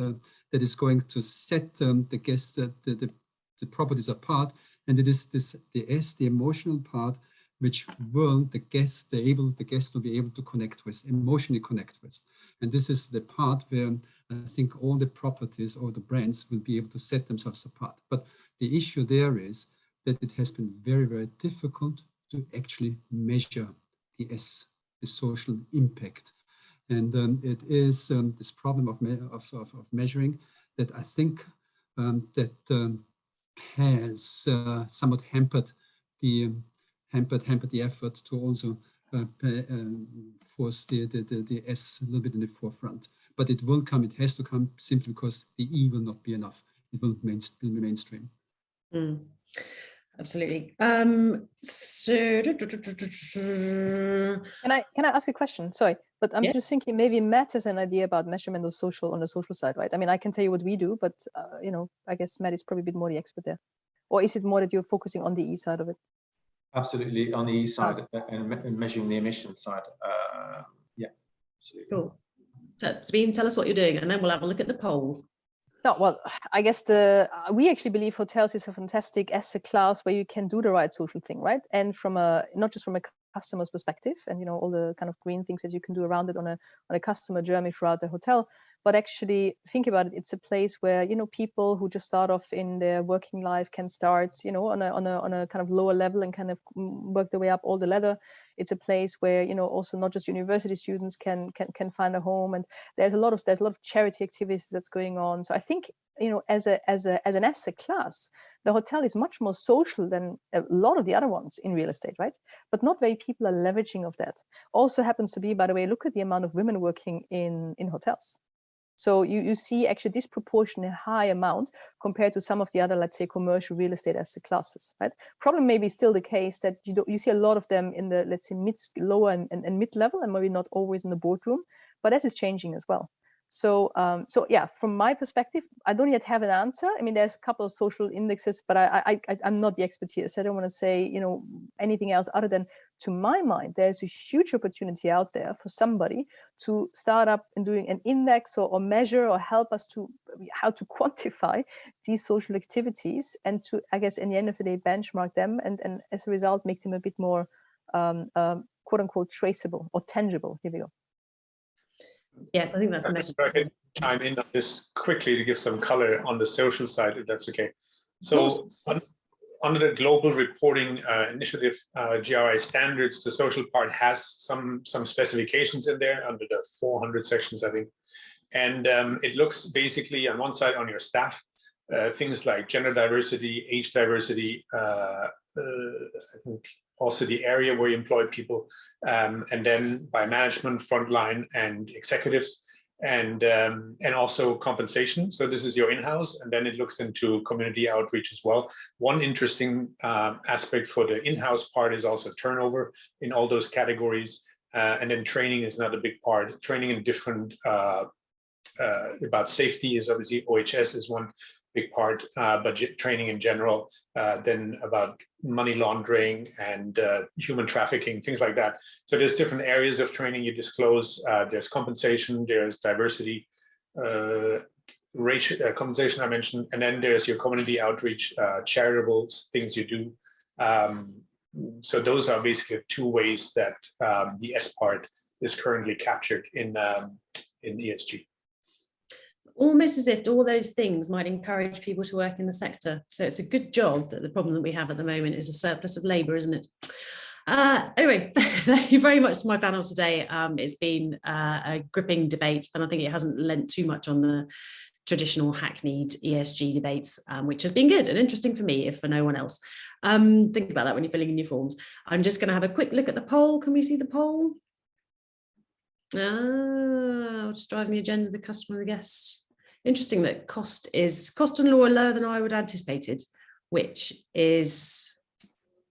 that is going to set the guests, the properties apart, and it is the S, the emotional part, which the guests will be able to connect with, emotionally connect with. And this is the part where I think all the properties or the brands will be able to set themselves apart. But the issue there is that it has been very, very difficult to actually measure the S, the social impact. And it is this problem of measuring that I think has somewhat hampered the effort to also force the S a little bit in the forefront. But it will come, it has to come, simply because the E will not be enough. It will be mainstream. Absolutely. So can I ask a question? Sorry, but I'm just thinking maybe Matt has an idea about measurement of social on the social side, right? I mean, I can tell you what we do, but you know, I guess Matt is probably a bit more the expert there. Or is it more that you're focusing on the E side of it? Absolutely, on the E side and measuring the emission side. Yeah, absolutely. Cool. So Sabine, tell us what you're doing, and then we'll have a look at the poll. No, well, I guess we actually believe hotels is a fantastic asset class where you can do the right social thing, right? And from not just from a customer's perspective, and all the kind of green things that you can do around it on a customer journey throughout the hotel, but actually think about it, it's a place where people who just start off in their working life can start on a kind of lower level and kind of work their way up all the ladder. It's a place where also not just university students can find a home, and there's a lot of charity activities that's going on. So I think as an asset class, the hotel is much more social than a lot of the other ones in real estate, right? But not very people are leveraging of that. Also happens to be, by the way, look at the amount of women working in hotels. So you see actually disproportionately high amount compared to some of the other, let's say, commercial real estate asset classes, right? Problem may be still the case that you see a lot of them in the, let's say, lower and mid level, and maybe not always in the boardroom, but that is changing as well. So yeah, from my perspective, I don't yet have an answer. I mean, there's a couple of social indexes, but I'm not the expert here, so I don't want to say anything else other than, to my mind, there's a huge opportunity out there for somebody to start up and doing an index or measure or help us to how to quantify these social activities, and to, I guess, in the end of the day, benchmark them, and as a result make them a bit more quote unquote traceable or tangible. Here we go. Yes, I think that's the message. I can chime in on this quickly to give some color on the social side, if that's okay. So under the Global Reporting Initiative GRI standards, the social part has some specifications in there under the 400 sections, I think. And it looks basically on one side on your staff, things like gender diversity, age diversity, I think also the area where you employ people, and then by management, frontline, and executives, and also compensation. So this is your in-house, and then it looks into community outreach as well. One interesting aspect for the in-house part is also turnover in all those categories, and then training is not a big part. Training in different about safety is obviously OHS is one big part, but training in general, then about money laundering and human trafficking, things like that. So there's different areas of training you disclose. There's compensation, there's diversity, racial compensation I mentioned, and then there's your community outreach, charitable things you do. So those are basically two ways that the S part is currently captured in ESG. Almost as if all those things might encourage people to work in the sector. So it's a good job that the problem that we have at the moment is a surplus of labour, isn't it? Anyway, thank you very much to my panel today. It's been a gripping debate, and I think it hasn't lent too much on the traditional hackneyed ESG debates, which has been good and interesting for me, if for no one else. Think about that when you're filling in your forms. I'm just going to have a quick look at the poll. Can we see the poll? What's driving the agenda? The customer, the guest. Interesting that cost and law are lower than I would have anticipated, which is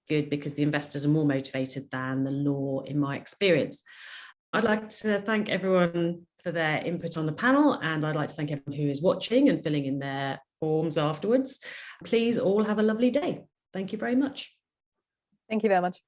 good because the investors are more motivated than the law in my experience. I'd like to thank everyone for their input on the panel, and I'd like to thank everyone who is watching and filling in their forms afterwards. Please all have a lovely day. Thank you very much. Thank you very much.